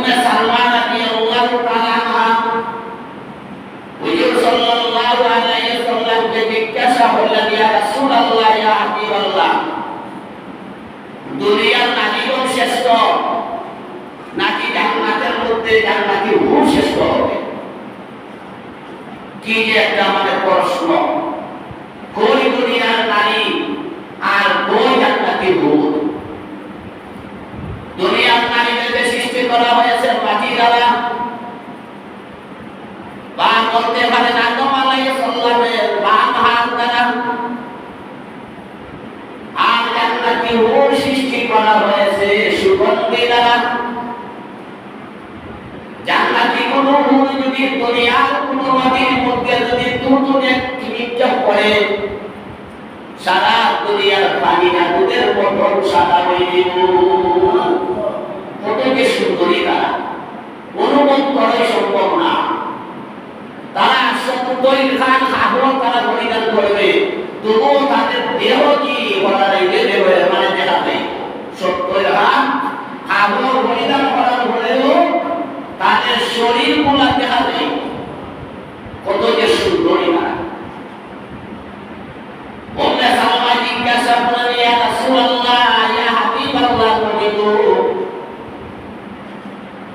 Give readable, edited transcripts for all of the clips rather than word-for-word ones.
উম্মে সালমা রাদিয়াল্লাহু তাআলা আনহা হুজুর সাল্লাল্লাহু আলাইহি ওয়াসাল্লামকে জিজ্ঞাসা করলেন, ইয়া রাসূলুল্লাহ, ইয়া হাবিবাল্লাহ, দুনিয়ার নারীগণ শ্রেষ্ঠ নাকি জান্নাতের মধ্যে জান্নাতি হুর শ্রেষ্ঠ হবে? কি যে একটা আমাদের প্রশ্ন! কই দুনিয়ার নারী আর কই জান্নাতি হুর? দুনিয়ার নারীদেরকে সৃষ্টি করা হয়েছে মাটি দ্বারা, বা বলতে পারেন আদম আলাইহিস সালামের বাম হাত দ্বারা, আর জান্নাতি হুর সৃষ্টি করা হয়েছে সুগন্ধি দ্বারা। জান্নাতি কোন হুর যদি দুনিয়ার কোন নদীর মধ্যে যদি তুতুনে নিক্ষেপ করে, সারা দুনিয়ার পানিটা দুধের মতন সাদা হয়ে যাবে। কত সুন্দরী তারা, অনুভব করাই সম্ভব না। তারা 70 খান কাপড় তারা পরিধান করবে, তবুও তাদের দেহ কি বলা যায় মানে দেখা নেই। 70 খান কাপড় পরিধান করার পরেও তাদের শরীর গুলা দেখা নেই। কত যে সুন্দরী তারা! উম্মে সালমা জিজ্ঞাসা করলেন, ইয়া রাসূলুল্লাহ, ইয়া হাবিবাল্লাহ, তুমি তো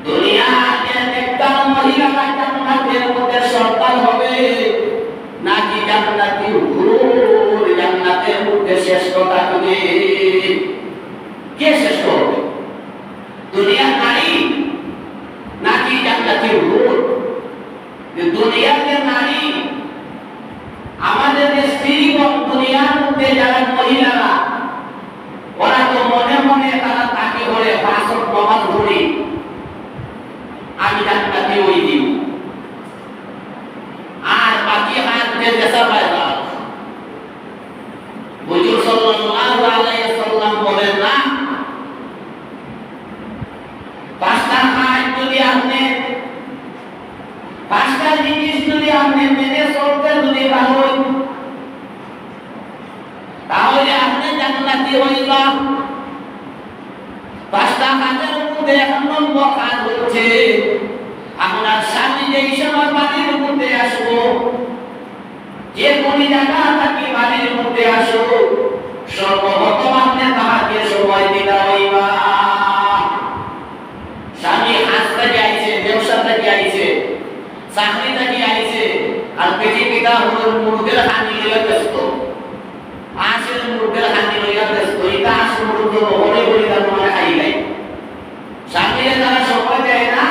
দুনিয়াতে একটা মহিলা জান্নাতের মধ্যে সন্তান হবে নাকি জান্নাতি হুর জান্নাতের মধ্যে শ্রেষ্ঠ থাকবে? কে শ্রেষ্ঠ হবে, দুনিয়ার নারী নাকি জান্নাতি হুর? দুনিয়াতে নারী আমাদের স্ত্রীগণ, দুনিয়ার মধ্যে যারা মহিলারা, ওরা তো মনে মনে তারা তাকে বলে বাসর প্রমাণ করি আমি জান্নাতে ওই দিব, আর বাকি হাতে দেশা পায় না। হুজুর সাল্লাল্লাহু আলাইহি ওয়াসাল্লাম বলেন না, পাঁচটা কাজ যদি আপনি, পাঁচটা জিনিস যদি আপনি মেনে চলতে যদি পারেন, তাহলে আপনি জান্নাতি হইবা। পাঁচটা কাজের মধ্যে এক নম্বর কাজ হচ্ছে, আপনার স্বামী যেই সময় বাড়ির মধ্যে আসবো, যে কোনো জায়গা থাকি বাড়ির মধ্যে আসো, সর্বপ্রথম আপনি তাহাকে সময় দিতে হইবা। স্বামী হাজ থেকে আইছে, ব্যবসা থেকে আইছে, চাকরি থেকে আইছে, আর পেটে পিতা হল মুরগের হানি লইয়া ব্যস্ত, আসের মুরগের হানি লইয়া ব্যস্ত, এটা আস মুরগ হলে বলি তার মানে খাই নাই। স্বামীরা যারা সময় দেয় না,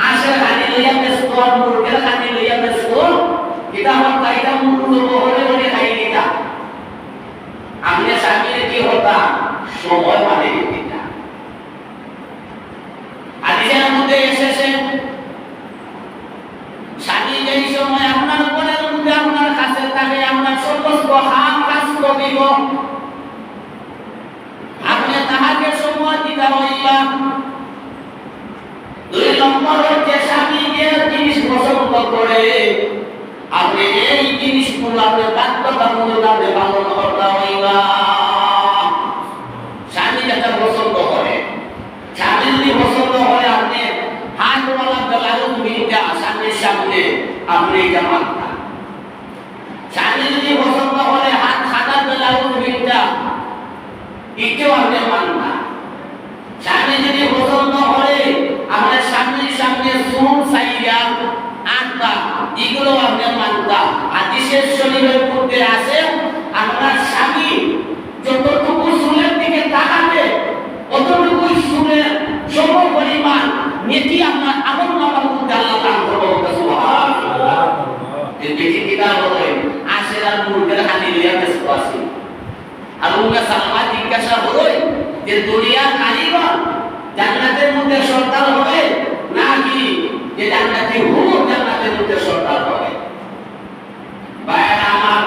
আসের হানি লইয়া ব্যস্ত আর মুরগের হানি লইয়া ব্যস্ত, এটা আমার তাইটা মুরগ হলে বলি খাই নিতা। আপনি স্বামীর কি হতা সময় মানে দিতা। হাদিসের মধ্যে এসেছে, স্বামী যেই সময় আপনার উপরের মধ্যে আপনার কাছে থাকে, আপনার সমস্ত হাত কাজ করিব, আপনি তাহাকে সময় দিতে হইবা। দুই নম্বর হচ্ছে, স্বামী যে জিনিস পছন্দ করে, আপনি এই জিনিসগুলো আপনি বাধ্যতামূলক আপনি পালন করতে হইবা। স্বামী যেটা পছন্দ করে, স্বামী যদি পছন্দ হয় আপনি হাতওয়ালা ব্লাউজ কিনতে স্বামীর সামনে আপনি এটা মানবেন। স্বামী যদি পছন্দ করে হাত খাতা ব্লাউজ কিনতে, এটাও আপনি মানবেন। স্বামী যদি পছন্দ করে আপনার স্বামীর সামনে চুল সাইয়া আটটা, এগুলো আপনি মানবেন। হাদিসের শরীরের মধ্যে আছে, আপনার স্বামী যতটুকু চুলের দিকে তাকাবে, অতটুকু চুলের সম পরিমাণ নেকি আপনার আমলনামার মধ্যে আল্লাহ দান করবে। সুবহানাল্লাহ। এই বেশি কিতাব বলে আসের আর মুরগের হানি লইয়া ব্যস্ত আছে। আর উম্মে সালমা জিজ্ঞাসা হলো যে দুনিয়ার নারীগণ জান্নাতের মধ্যে সন্তান হবে নাকি যে জান্নাতি হুর জান্নাতের মধ্যে সন্তান হবে? ভাইরা আমার,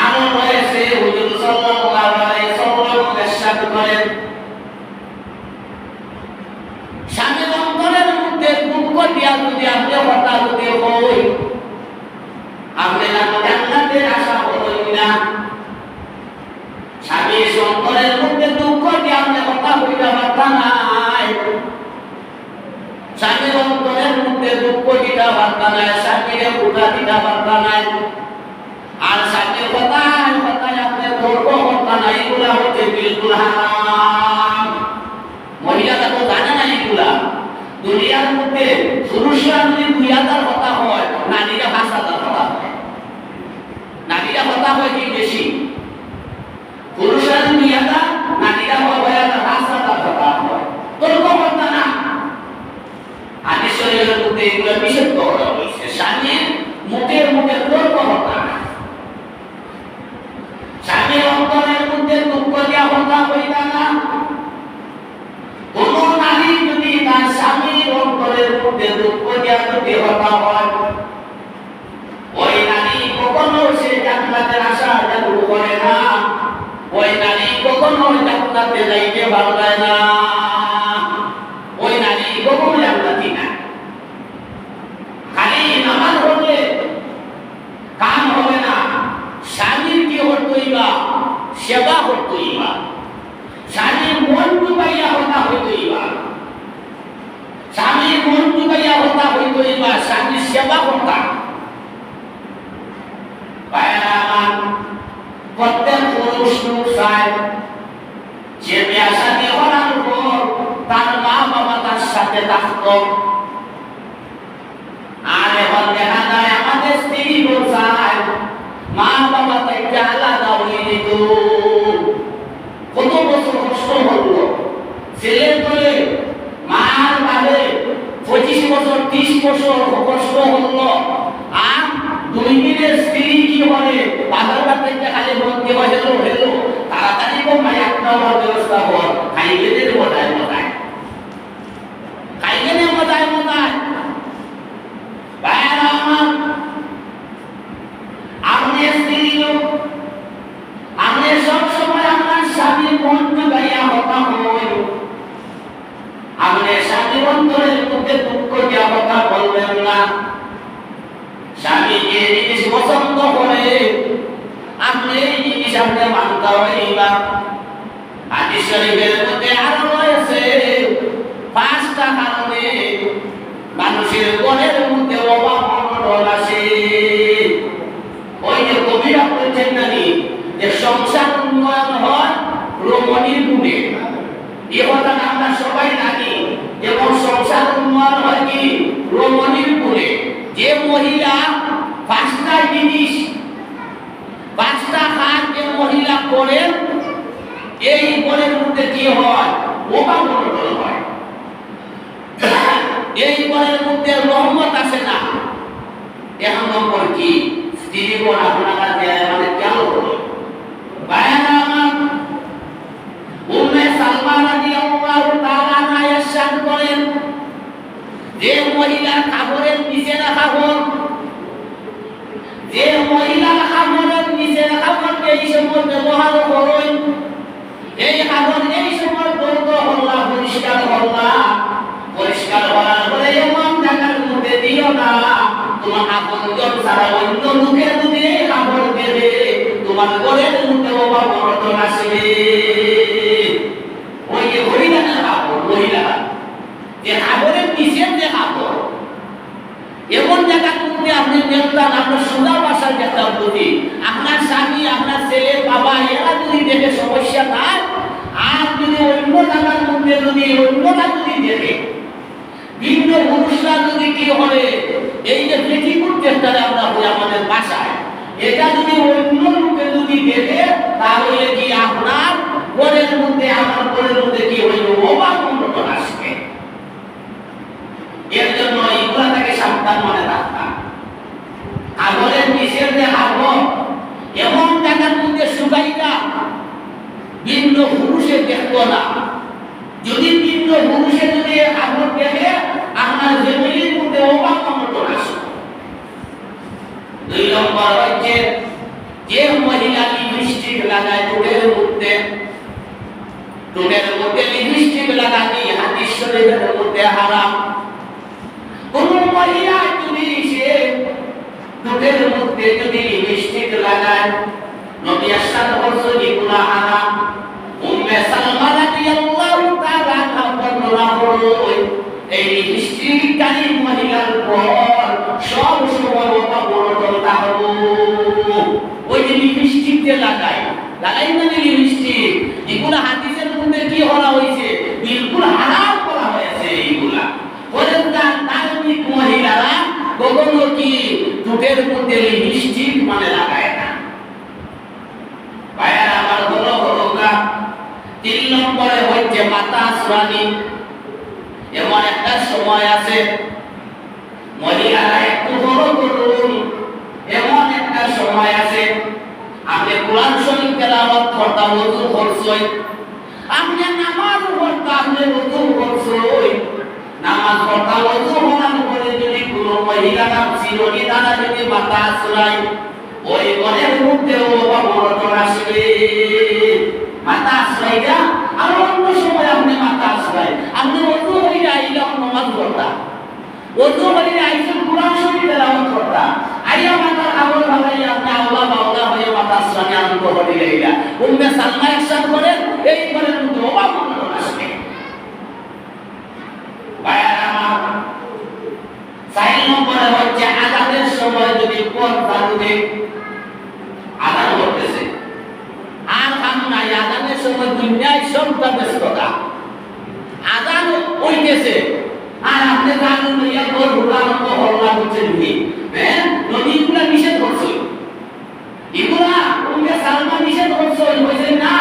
আরো রয়েছে হুজুর সাল্লাল্লাহু আলাইহি ওয়াসাল্লাম ইরশাদ করেন, স্বামী অন্তরের মধ্যে দুঃখ দিয়া যদি আপনি হতা যদি হই, আপনি জান্নাতের আশা করবেন না। স্বামী অন্তরের মধ্যে দুঃখ দিয়া আপনি হতা হইতে পারতা নাই, পারতা নাই, স্বামীরে উঠা দিতে পারতা নাই, আর স্বামীর কথায় কথায় আপনি তর্ক করতা নাই, এগুলা হচ্ছে বিলকুল হারাম। মহিলারা তো জানে না এগুলা। দুনিয়ার মধ্যে পুরুষরা যদি 2000 কথা হয়, নারীরা 5000 কথা হয়। নারীরা কথা হয় কি বেশি? পুরুষরা 2000, নারীরা হয় 5000 কথা হয়। তর্ক করতা না। হাদিস শরীফের মধ্যে এগুলো নিষেধ করা হয়েছে। স্বামীর মুখের মুখে তর্ক করতা না। স্বামীর অন্তরের মধ্যে দুঃখ দেওয়া কথা হইতা না। কোন নারী যদি তার স্বামীর অন্তরের মধ্যে দুঃখ দেওয়া যদি হতা হয়, ওই নারী কখনো সে জান্নাতের আশা জানু করে না, ওই নারী কখনো জান্নাতে যাইতে পারবে না, ওই নারী কখনো জান্নাতি না। খালি নামাজ পড়লে কাম হবে না, স্বামীর কি হইবা, সেবা হইবা, স্বামীর মন ডুবাইয়া হতা হইবা, স্বামীর মন ডুবাইয়া হতা হইবা, স্বামীর সেবা হতা। প্রত্যেক পুরুষ লোক চায় যে বিয়া শাদী করার পর তার মা বাবা তার সাথে থাকত। আর এখন দেখা যায় আমাদের স্ত্রীগুলো চায় মা বাবা থেকে আলাদা হয়ে যেত। কত বছর কষ্ট হলো ছেলের বলে মার বাদে 25 বছর 30 বছর কষ্ট হলো। আর 2 দিনের স্ত্রী কি বলে বাজার থেকে খালি বলতে হয় হেলো হেলো, তাড়াতাড়ি কমাই একটা ব্যবস্থা কর, খাইলে দেবে মজায় মজায়, খাইলে দেবে মজায় মজায়। ভাইরা আমার, আপনি স্ত্রী লোক, আপনি সবসময় আপনার স্বামীর মন ডুবাইয়া হতা হই, আপনি স্বামীর অন্তরের মধ্যে দুঃখ দেওয়া কথা বলবেন না। স্বামী যে জিনিস পছন্দ করে আপনি এই জিনিস আপনি মানতে হইবা। হাদিস শরীফের মধ্যে আরো রয়েছে 5টা কারণে মানুষের মনের মধ্যে অভাব অনটন আসে। ওই যে কবিরা বলছেন নানি যে সংসার উন্নয়ন হয় রমণীর গুণে, এ কথা আমরা সবাই জানি। এবং সংসার উন্নয়ন হয় কি রমণীর গুণে। যে মহিলা 5টা জিনিস 5টা কাজ যে মহিলা করে, এই মনের মধ্যে কি হয় অভাব অনটন হয়, এই মনের মধ্যে রহমত আসে না। 1 নম্বর কি স্ত্রীগণ আপনারা মানে কেন হলো ভাইরা আমার, উম্মে সালমা রাদিয়াল্লাহু তাআলা আয়েশা করেন যে মহিলা কাপড়ের নিচে রাখা হোক, যে মহিলা কাপড়ের নিচে রাখা হোক এই সময় ব্যবহার করেন, এই কাপড় এই সময় দ্রুত হল্লা পরিষ্কার হল্লা পরিষ্কার হওয়ার পরে এমন জায়গার মধ্যে দিও না তোমার আপনজন ছাড়া অন্য লোকের যদি এই কাপড় দেবে তোমার ঘরের মধ্যে অভাব অনটন আসবে। ওই যে মহিলাদের কাপড়, মহিলা যে কাপড়ের নিচের যে কাপড়, এমন জায়গার মধ্যে আপনি দেখতেন আপনার সোজা বাসার যেতাম যদি আপনার স্বামী আপনার ছেলে বাবা এরা যদি দেখে সমস্যা নাই, আর যদি অন্য জায়গার মধ্যে যদি অন্যরা যদি দেখে, ভিন্ন পুরুষরা যদি কি হবে এই যে পেটিকুট দেখতে আমরা হই আমাদের বাসায়, এটা যদি অন্য লোকে যদি দেখে তাহলে কি আপনার ঘরের মধ্যে আমার ঘরের মধ্যে কি হইল অভাব অনটন আসবে। এর জন্য এগুলা থেকে সাবধান মনে রাখতাম। আগরের নিচের যে হাবর এমন জায়গার মধ্যে শুকাইটা ভিন্ন পুরুষে দেখতো না। যদি ভিন্ন পুরুষে যদি হাবর দেখে আপনার ফ্যামিলির মধ্যে অভাব অনটন আসবে। 2 নম্বর হচ্ছে যে মহিলা লিপস্টিক লাগায় ঠোঁটের মধ্যে, ঠোঁটের মধ্যে লিপস্টিক লাগানি হাদিস শরীফের মধ্যে হারাম। কোন মহিলা যদি সে ঠোঁটের মধ্যে যদি লিপস্টিক লাগায় নবী আশাদ বলছেন এগুলা হারাম। উম্মে সালমা রাদিয়াল্লাহু তাআলা বর্ণনা করেন এই লিপস্টিক কারী মহিলার পর লিপস্টিক যে লাগাই না লিপস্টিক, এগুলা হাদিসের মধ্যে কি বলা হয়েছে? বিলকুল হারাম করা হয়েছে এইগুলা। পরেরদার ধার্মিক মহিলারা কখনো কি ঠোঁটের মধ্যে লিপস্টিক মানে লাগায় না। ভাইয়ার আমার হলো না। 3 নম্বরে হচ্ছে মাথা আশ্রানি। এমন একটা সময় আছে মহিলারা একটু বড় করুন, এমন একটা সময় আছে আপনি কোরআন শরীফ তেলাওয়াত করতে ওযু করছেন, আপনি নামাজ পড়তে আপনি ওযু করছেন, নামাজ পড়তে ওযু করার পরে যদি কোনো মহিলা চিরনি দ্বারা যদি মাথা আশ্রায়, ওই ঘরের মধ্যেও অবনতন আসবে। মাথা আশ্রাইয়া আর অন্য সময় আপনি মাথা আশ্রায়, আপনি ওযু হইয়া আইলাম নামাজ পড়তা, ওযু হইয়া আইছেন কোরআন শরীফ তেলাওয়াত করতা, আইয়া মাথার আমল ভালাইয়া আপনি আল্লাহ বাউলা হইয়া মাথা আশ্রানি আরম্ভ করে দিলেন। উম্মে সালমা ইরশাদ করেন এই ঘরের মধ্যে অবনতন আসবে। ভাইয়ার আমার 4 নম্বরে হচ্ছে আযানের সময় যদি কোন কারণে আযান করতেছে আর কাম নাই, আযানের সময় দুনিয়ায় সবটা ব্যস্ততা, আযান হইতেছে আর আপনি জানেন ইয়া গোল আরম্ভ হল্লা হচ্ছে কি, হ্যাঁ নদীগুলা নিষেধ করছে, এগুলা উম্মে সালমা নিষেধ করছে, কইছে না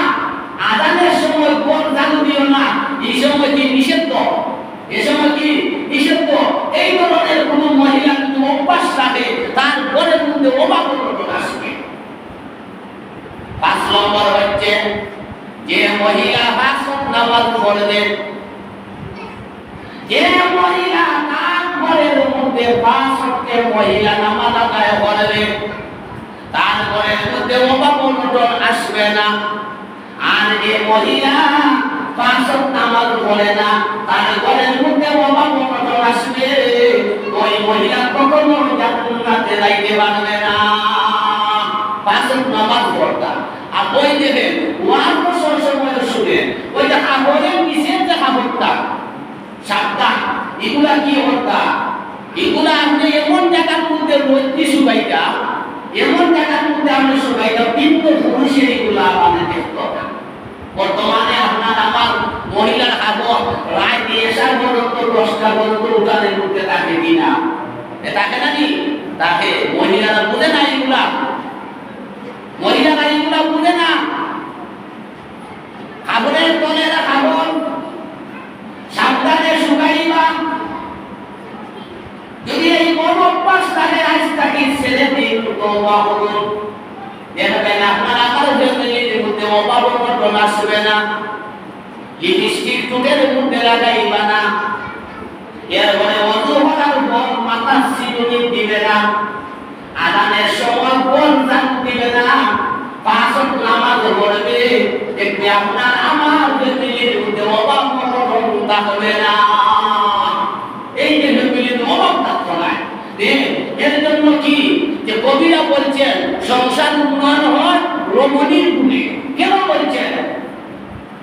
আযানের সময় কোন জানু দিও না, এই সময় কি নিষিদ্ধ, এই সময় কি নিষিদ্ধ। এই ধরনের কোন মহিলা যদি অভ্যাস রাখে তার ঘরের মধ্যে অবাবরণ আসবে। 5 নম্বর হচ্ছে যে মহিলা 5 ওয়াক্ত নামাজ পড়বে, যে মহিলা তার ঘরের মধ্যে 5 ওয়াক্তের মহিলা নামাজ আদায় করবে তার ঘরের মধ্যে অবাবরণ আসবে না। আর যে মহিলা 5 ওয়াক্ত নামাজ পড়ে না তার ঘরের মধ্যে অবাবরণ আসবে, ওই মহিলা কখনো জান্নাতে যাইতে পারবে না। 5 ওয়াক্ত নামাজ পড়তা আর ওই দেখেন ওয়াজ বছর সময় শুনে ওই যে কাপড়ের নিচে যে কাপড়টা সাবধান, এগুলা কি হতা, এগুলা আপনি এমন জায়গার মধ্যে রোদ্রি শুকাইতা, এমন জায়গার মধ্যে আপনি শুকাইতা, কিন্তু পুরুষের এগুলা মানে দেখতো না। বর্তমানে আপনার আমার মহিলার কাপড় রায় দিয়ে 7 পর্যন্ত 10টা পর্যন্ত উঠানের মধ্যে থাকে কিনা, থাকে না নি, তাকে মহিলারা বুঝে না, এগুলা মহিলারা এগুলা বুঝে না। কাপড়ের তলেরা কাপড় সাবধানে শুকাইবা। যদি এই বড় অভ্যাস থাকে আজ থেকে ছেড়ে দিন, তওবা করুন, দেখবেন আপনার আকার জেনের মধ্যে অবাবরণ আসবে না। লিপস্টিক ঠোঁটের মধ্যে লাগাইবা না, এরপরে ওযু করার পর মাথা চিরুনি দিবে না, আযানের সময় কোন জান দিবে না, 5 ওয়াক্ত নামাজ পড়বে, দেখবে আপনার আমার জেনের মধ্যে অবাবরণ থাকবে না। এই যে জেনের অভাব থাকবে না, এর জন্য কি যে কবিরা বলছেন সংসার উন্নয়ন হয় রমণীর গুণে। কেন বলছেন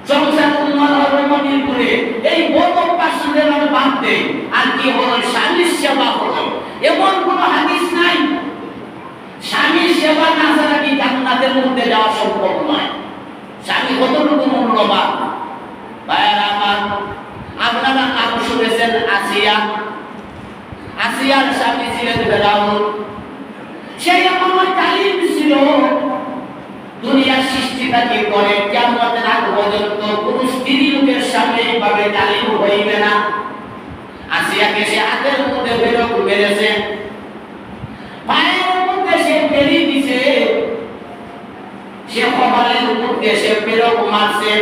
সংসার উন্নয়ন হয় রমণীর গুণে? এই বড় অভ্যাসের বাদ দেয় আর কি হলো স্বামীর সেবা হলো। এমন কোন হাদিস নাই স্বামীর সেবা না ছাড়া কি জান্নাতের মধ্যে যাওয়া সম্ভব নয়। স্বামী কতটুকু মূল্যবান। ভাইয়েরা আমার, আপনারা নাম শুনেছেন আসিয়া, আসিয়ার স্বামী ছিলেন ফেরাউন। সেই এমন তালিম ছিল দুনিয়ার সৃষ্টিটা কি করে কিয়ামতের আগ পর্যন্ত কোন স্ত্রী লোকের সামনে এইভাবে তালিম হইবে না। আসিয়াকে সে হাতের মধ্যে বেরক মেরেছে, পায়ের মধ্যে সে বেরি দিছে, সে কপালের মধ্যে সে বেরক মারছে,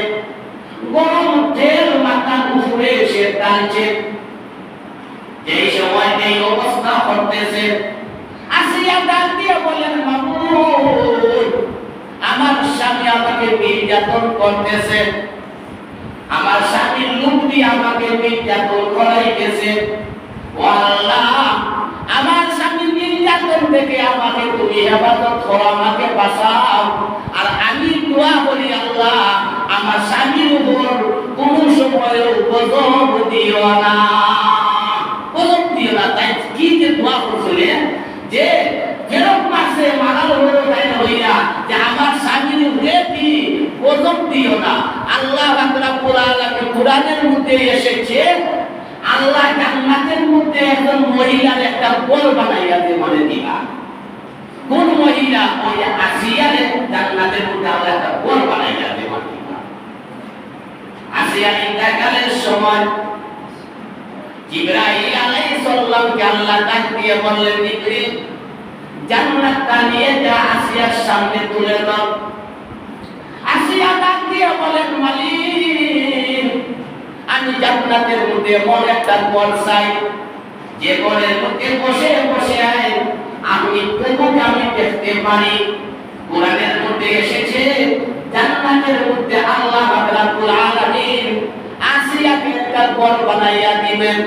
গরম তেল মাথার উপরে সে টানছে। এই সময় এই অবস্থা করতেছে, আসিয়া ডাক দিয়ে বলেন মাবুদ আমার স্বামী আমাকে নির্যাতন করতেছে, আমার স্বামীর লোক দিয়ে আমাকে নির্যাতন করাইতেছে, ও আল্লাহ আমার স্বামীর নির্যাতন থেকে আমাকে তুমি হেফাজত করো, আমাকে বাঁচাও। আর আমি দোয়া করি আল্লাহ আমার স্বামীর উপর কোন সময় গজব দিও না, গজব দিও না। তাই কি যে দোয়া করছিলেন যে ফেরত মাসে মারাল হলো তাই হইয়া যে কোরআনের মধ্যে এসেছে আল্লাহ জান্নাতের মধ্যে একজন মহিলার একটা গোল বানাইয়া দিয়ে মানে দিবা। কোন মহিলা? ওই আসিয়ার জান্নাতের মধ্যে আল্লাহ একটা গোল বানাইয়া দিয়ে মানে দিবা। আসিয়া ইন্তেকালের সময় জিবরাইল আলাইহিস সালামকে আল্লাহ ডাক দিয়ে বললেন, জিবরিল জান্নাতটা নিয়ে যা আসিয়ার সামনে তুলে দাও। আসিয়া ডাক দিয়ে বলেন, মালিক আমি জান্নাতের মধ্যে এমন একটা ঘর চাই যে ঘরের মধ্যে বসে বসে আমি প্রভুকে আমি দেখতে পারি। কোরআনের মধ্যে এসেছে জান্নাতের মধ্যে আল্লাহ রাব্বুল আলামিন আসিয়াকে একটা ঘর বানাইয়া দিবেন।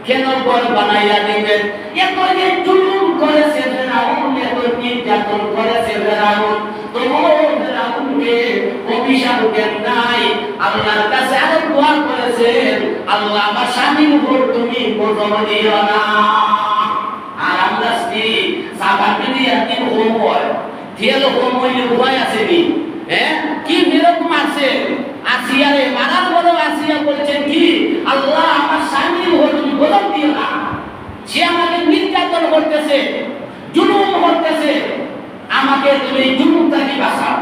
কেন ঘর বানাইয়া দিবেন? এত যে জুলুম করেছে ফেরাউন, এত নির্যাতন করেছে ফেরাউন, ফেরাউনকে অভিশাপ দেন নাই, আল্লাহর কাছে আরো দোয়া করেছেন, আল্লাহ আমার স্বামীর উপর তুমি গজব দিও না। আর আমরা স্ত্রী সাবান দিয়ে একদিন হোম হয়, তেল হোম হইলে উপায় আসেনি। হ্যাঁ, কি বিরোধ মারছে আসিয়ারে, মারার বড় আসিয়া বলছেন কি, আল্লাহ আমার স্বামীর উপর তুমি গজব দিও না। সে আমাকে নির্যাতন করতেছে, জুলুম করতেছে, আমাকে তুমি জুলুম থেকে বাঁচাও।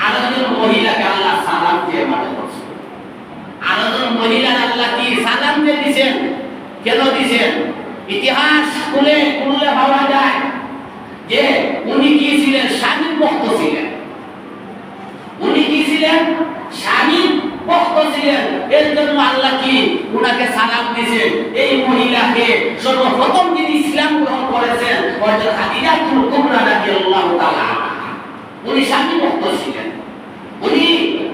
আরেকজন মহিলাকে আল্লাহ সালাম দিয়ে মারা করছে। আরেকজন মহিলার আল্লাহ কি সালাম দিয়ে দিয়েছেন? কেন দিয়েছেন? ইতিহাস খুলে পাওয়া যায় যে উনি কি ছিলেন? স্বামীর ভক্ত ছিলেন। উনি কি ছিলেন? স্বামীর ভক্ত ছিলেন। এর জন্য আল্লাহ কি উনাকে সালাম দিয়েছেন। এই মহিলাকে সর্বপ্রথম যিনি ইসলাম গ্রহণ করেছেন হযরত খাদিজাতুল কুবরা রাদিয়াল্লাহু তাআলা। উনি স্বামী ভক্ত ছিলেন। উনি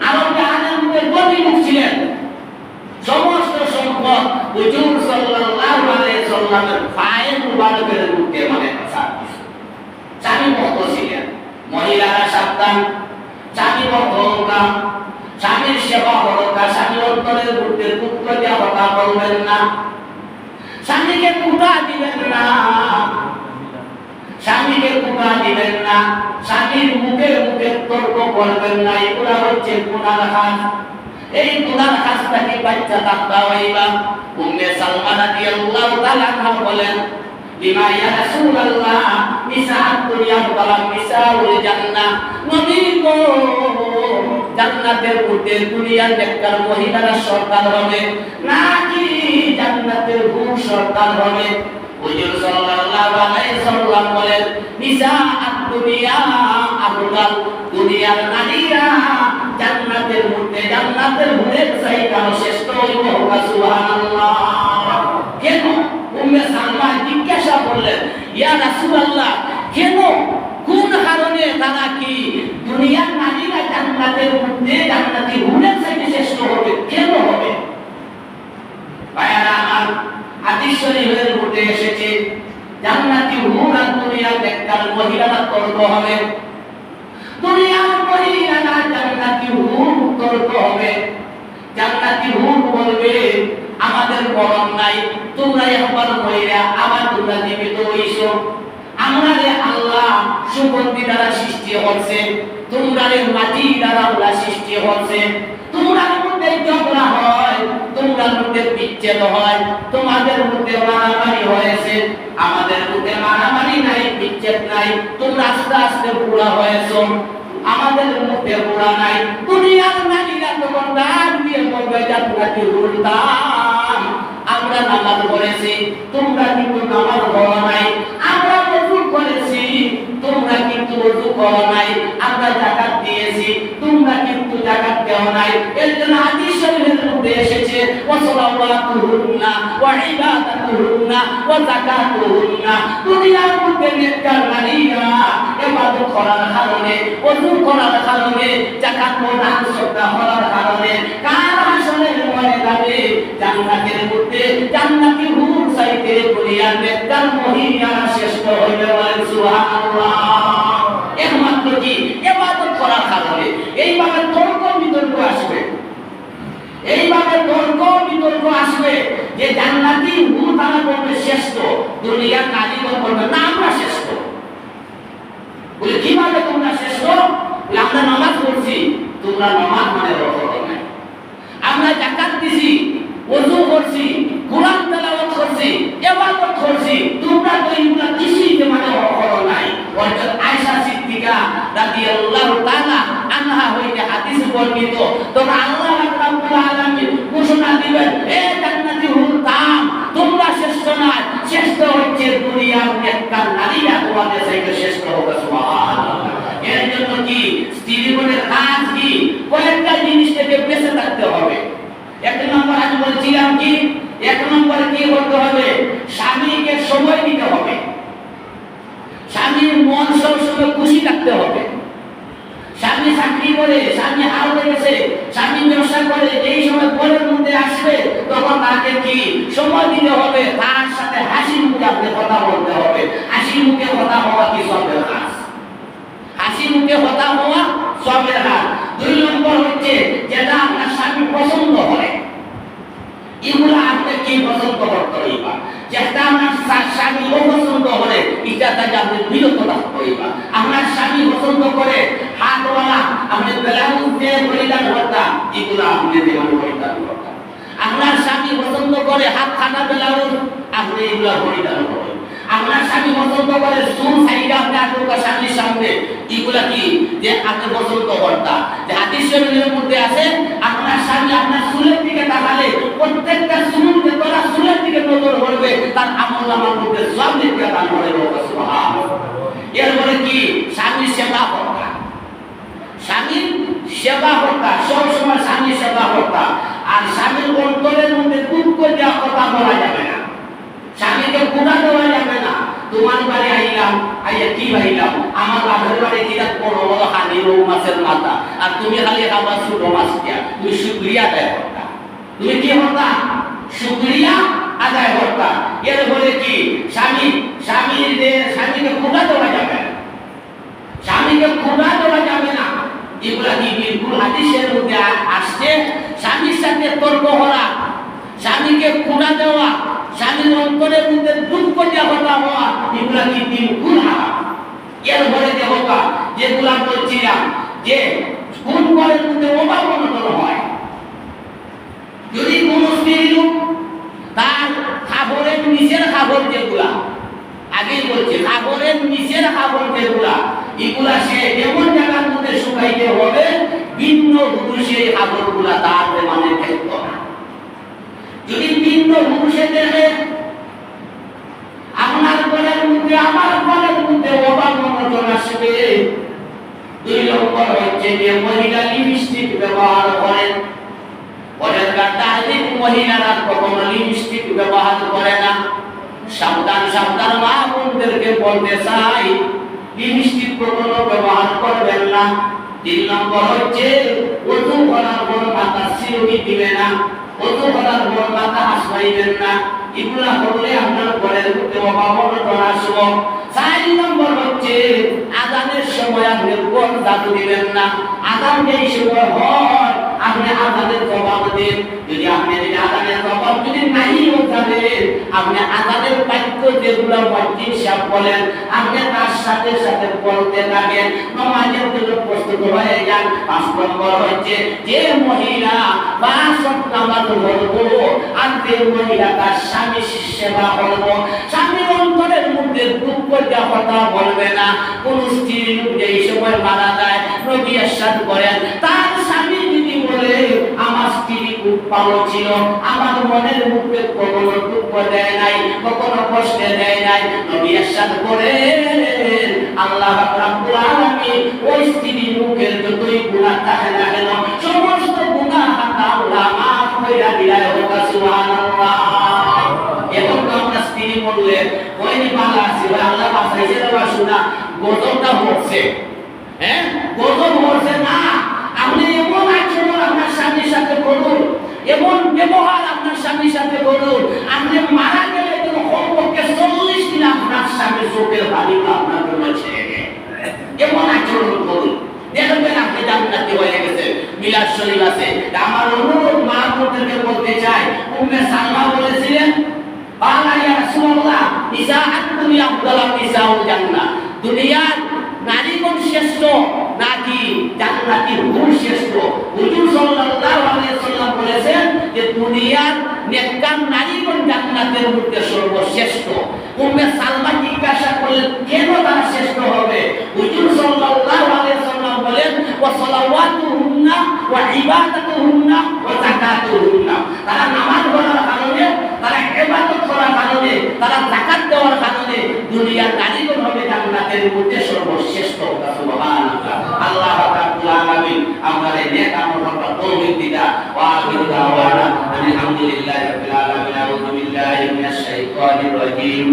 আরব জাহানের মধ্যে গনিমত ছিলেন। সমস্ত সম্পদ হুজুর সাল্লাল্লাহু আলাইহি সাল্লামের পায়ের মুবারকের মধ্যে মানে স্বামী ভক্ত ছিলেন। মহিলারা সাবধান, স্বামী ভক্ত হোকা, স্বামীর সেবা হোকা, স্বামী অন্তরের মধ্যে পুত্র দেওয়া কথা বলবেন না, স্বামীকে কুটা দিবেন না, স্বামীকে কুটা দিবেন না, স্বামীর মুখে মুখে তর্ক করবেন না। এগুলা হচ্ছে গুনার কাজ। এই গুনার কাজটাকে বাচ্চা থাকতে হইবা। উম্মে সালমা রাদিয়াল্লাহু তাআলা বলেন, বিমা ইয়া রাসূলুল্লাহ নিসাআত দুনিয়া ওয়া নিসাউল জান্নাহ। নবী গো, জান্নাতের মধ্যে দুনিয়ার নেককার মহিলারা সরকার হবে নাকি জান্নাতের হুর সরকার হবে? হুজুর সাল্লাল্লাহু আলাইহি সাল্লাম বলেন, নিসাআত দুনিয়া আফদাল, দুনিয়ার নারীরা জান্নাতের মধ্যে জান্নাতের হুরের চাইতে শ্রেষ্ঠ হইব। সুবহানাল্লাহ। কেন? উম্মে সালমা জিজ্ঞাসা করলেন, ইয়া রাসূলুল্লাহ, কেন, কোন কারণে তারা কি দুনিয়ার নারীরা জান্নাতের মধ্যে জান্নাতি হুরের চাইতে শ্রেষ্ঠ হবে? কেন হবে? ভাইয়ারা আমার, হাদিস শরীফের মধ্যে এসেছে জান্নাতি হুর আর দুনিয়ার নেককার মহিলারা তর্ক হবে। দুনিয়ার মহিলারা জান্নাতি হুর তর্ক হবে। জান্নাতি হুর বলবে, আমাদের মরণ নাই, তোমরা একবার মহিলা আবার তোমরা জীবিত হইছো। আমরা রে আল্লাহ সুগন্ধি দ্বারা সৃষ্টি হচ্ছে, তোমরা রে মাটি দ্বারা আল্লাহ সৃষ্টি হচ্ছে। তোমার মধ্যে ঝগড়া হয়, তোমার মধ্যে বিচ্ছেদ হয়, তোমাদের মধ্যে মারামারি হয়েছে, আমাদের মধ্যে মারামারি নাই, বিচ্ছেদ নাই। তোমরা আস্তে আস্তে বুড়া হয়েছো, আমাদের মধ্যে বুড়া নাই। দুনিয়ার নারীরা তখন ডাক দিয়ে বলবে, জান্নাতি হুরদাম, আমরা নামাজ পড়েছি, তোমরা কিন্তু নামাজ পড়ো নাই। আমরা ওযু করেছি, তোমরা কিন্তু ওযু করো নাই। আমরা যাকাত দিয়েছি, তোমরা কিন্তু যাকাত দাও নাই। এর জন্য হাদিস শরীফের মধ্যে এসেছে, ওয়া সালাওয়াতুহুন্না ওয়া ইবাদাতুহুন্না ওয়া যাকাতুহুন্না। দুনিয়ার মধ্যে নেককার নারীরা ইবাদত করার কারণে, ওযু করার কারণে, যাকাত প্রদান শ্রদ্ধা করার কারণে কার হাসরের ময়দানে জান্নাতের মধ্যে জান্নাতি হুর চাইতে দুনিয়ার নেককার মহিলারা শ্রেষ্ঠ হইবে। বলেন সুবহানাল্লাহ। একমাত্র কি ইবাদত করার কারণে। এইভাবে তর্ক বিতর্ক আসবে, এইভাবে তর্ক বিতর্ক আসবে যে জান্নাতি হুর তারা বলবে শ্রেষ্ঠ, দুনিয়ার নারীগণ বলবে না আমরা শ্রেষ্ঠ। বলে কিভাবে তোমরা শ্রেষ্ঠ? আমরা নামাজ পড়ছি, তোমরা নামাজ মানে রকম নাই। আমরা যাকাত দিছি, ওযু করছি, কোরআন তেলাওয়াত করছি, ইবাদত করছি, তোমরা তো এগুলা কিছুই মানে করো নাই। অর্থাৎ আয়েশা সিদ্দিকা রাদিয়াল্লাহু তাআলা আনহা হইতে হাদিস বর্ণিত, তোমরা আল্লাহ রাব্বুল আলামিন ঘোষণা দিবেন, হে জান্নাতি হুলতাম, তোমরা শ্রেষ্ঠ নয়, শ্রেষ্ঠ হচ্ছে দুনিয়ার একটা নারীরা তোমাদের চাইতে শ্রেষ্ঠ হবে। সুবহানাল্লাহ। এর জন্য কি স্ত্রী জীবনের কাজ কি? কয়েকটা জিনিস থেকে বেঁচে থাকতে হবে। এক নম্বর আমি বলছিলাম কি, এক নম্বরে কি করতে হবে? স্বামীকে সময় দিতে হবে, স্বামীর মন সবসময় খুশি রাখতে হবে। স্বামী চাকরি করে, স্বামী হাওড়ে গেছে, স্বামী ব্যবসা করে, যেই সময় পরের মধ্যে আসবে তখন তাকে কি সময় দিতে হবে, তার সাথে হাসি মুখে আপনি কথা বলতে হবে। হাসি মুখে কথা হওয়া কি সবের কাজ? হাসি মুখে কথা হওয়া সবের কাজ। দুই নম্বর হচ্ছে যেটা আপনার স্বামী পছন্দ করে, এগুলো আপনি কি পছন্দ করতে হইবা। যেটা আপনার স্বামী অপছন্দ করে এটা থেকে আপনি বিরত থাকতে হইবা। আপনার স্বামী পছন্দ করে হাতওয়ালা, আপনি ব্লাউজ দিয়ে পরিধান করতা, এগুলো আপনি দেওয়ান পরিধান করতা। আপনার স্বামী পছন্দ করে হাত কাটা ব্লাউজ, আপনি এগুলো পরিধান করবেন। আপনার স্বামী পছন্দ করে চুল সাইডা আপনি আপনার স্বামীর সামনে, এগুলা কি যে আপনি পছন্দ করতা। যে হাদিস শরীফের মধ্যে আছে, আপনার স্বামী আপনার চুলের দিকে তাকালে প্রত্যেকটা চুলকে তোরা চুলের দিকে নজর করবে, তার আমলনামার মধ্যে সব দিকে দান করে। সুবহানাল্লাহ। এরপরে কি স্বামীর সেবা করা, স্বামীর সেবা করা, সব সময় স্বামীর সেবা করা। আর স্বামীর অন্তরের মধ্যে দুঃখ দেওয়া কথা বলা যাবে না, স্বামীকে গুণা দেওয়া যাবে না। তোমার বাড়ি আইলাম, আইয়া কি ভাইলাম, আমার বাপের বাড়ি কিনা বড় বড় হানি রৌ মাছের মাথা, আর তুমি খালি খাবার ছোট মাছ দিয়া, তুমি শুকরিয়া আদায় করতা। তুমি কি করতা? শুকরিয়া আদায় করতা। এরপরে কি স্বামীকে গুণা দেওয়া যাবে না, স্বামীকে গুণা দেওয়া যাবে না। এগুলা কি বিলকুল হাদিসের মধ্যে আসছে। স্বামীর সাথে তর্ক করা, স্বামীকে গুণা দেওয়া, স্বামীর অন্তরের মধ্যে দুঃখ দেওয়া কথা হওয়া, এগুলা কি বিলকুল হারাম। এরপরে দেহকা যেগুলা বলছিলাম যে কোন ঘরের মধ্যে অভাব অনটন হয়, যদি কোন স্ত্রী লোক তার খাবারের নিচের খাবার যেগুলা, আগেই বলছি খাবারের নিচের খাবার যেগুলা, এগুলা সে এমন জায়গার মধ্যে শুকাইতে হবে ভিন্ন পুরুষে খাবারগুলা তার মানে দেখতো না। যদি ভিন্ন পুরুষে দেখে আপনার ঘরের মধ্যে আমার ঘরের মধ্যে অভাব অনটন আসবে। দুই নম্বর হচ্ছে যে মহিলা লিপস্টিক ব্যবহার করেন, পরেরকার তাহলিক মহিলারা কখনো লিপস্টিক ব্যবহার করে না। সাবধান সাবধান মা বোনদেরকে বলতে চাই, লিপস্টিক কখনো ব্যবহার করবেন না। তিন নম্বর হচ্ছে ওযু করার পর মাথা সিরুনি দিবে না, ওযু করার পর মাথা আসবাইবেন না। এগুলা করলে আপনার ঘরের মধ্যে অভাব অনটন আসবে। চার নম্বর হচ্ছে আযানের সময় আপনি কোন জাদু দিবেন না। আযান যেই সময় হয় আপনি আযানের জবাব দেন। যদি আপনি আযানের জবাব যদি নাই জানেন, আপনি আযানের বাক্য যেগুলো মসজিদ সাহেব বলেন আপনি তার সাথে সাথে বলতে থাকেন, নামাজের জন্য প্রস্তুত হয়ে যান। 5 নম্বর হচ্ছে যে মহিলা 5 ওয়াক্ত নামাজ পড়ব আর যে মহিলা তার স্বামীর সেবা করব, স্বামীর অন্তরের মধ্যে দুঃখ দেওয়া কথা বলবে না। কোন স্ত্রী লোক যেই সময় মারা যায় নবী ইরশাদ করেন, তার স্বামী যদি বলে আমার স্ত্রী খুব ভালো ছিল, আমার মনের মধ্যে কখনো দুঃখ দেয় নাই, কখনো কষ্ট দেয় নাই, নবী ইরশাদ করেন আল্লাহ রাব্বুল আলামিন ওই স্ত্রীর মুখের যতই গুনাহ থাকে না কেন সমস্ত গুনাহ আল্লাহ মাফ কইরা দিলায়। সুবহানাল্লাহ। এখন তো আমরা স্ত্রী বললে ওইনি বালা আছে, আল্লাহ বাঁচাইছে না শোনা গজবটা হচ্ছে, হ্যাঁ গজব হচ্ছে না। আপনি এমন আচরণ আপনার স্বামীর সাথে করুন, এমন ব্যবহার আপনার স্বামীর সাথে করুন, আপনি মারা গেলে তো কমপক্ষে 40 দিন আপনার স্বামীর চোখের পানিটা আপনার জন্য ছেড়ে দেয়। এমন আচরণ করুন, দেখবেন আপনি জান্নাতি হয়ে গেছে। মিলাদ শরীফ আছে। আমার অনুরোধ মা বোনদেরকে বলতে চাই, উম্মে সালমা বলেছিলেন বালা ইয়া রাসূলুল্লাহ নিসাআত দুনিয়া আফদালু নিসাউল জান্নাহ, দুনিয়ার নারীগণ শ্রেষ্ঠ নাকি জান্নাতি হুর শ্রেষ্ঠ? হুজুর সাল্লাল্লাহু আলাইহি ওয়াসাল্লাম বলেছেন দুনিয়ার নেককার নারীগণ জান্নাতের মধ্যে সর্বশ্রেষ্ঠ। উম্মে সালমা জিজ্ঞাসা করলেন কেন তারা শ্রেষ্ঠ হবে? হুজুর সাল্লাল্লাহু আলাইহি ওয়াসাল্লাম বলেন ওয়া সালাওয়াতুহুন্না ওয়া ইবাদাতুহুন্না ওয়া যাকাতুহুন্না। তারা নামাজ পড়ার কারণে, তারা ইবাদত করার কারণে, তারা যাকাত দেওয়ার কারণে দুনিয়ার নারীগণ হবে জান্নাতের মধ্যে সর্বশ্রেষ্ঠ। সুবহানাল্লাহ। আল্লাহ রাব্বুল আলামিন আমাদের নেক আমলটা তৌফিক দিতা। ওয়া আখিরু দাওয়ানা আলহামদুলিল্লাহি রাব্বিল আলামিন। আউযু বিল্লাহি মিনাশ শাইতানির রাজীম।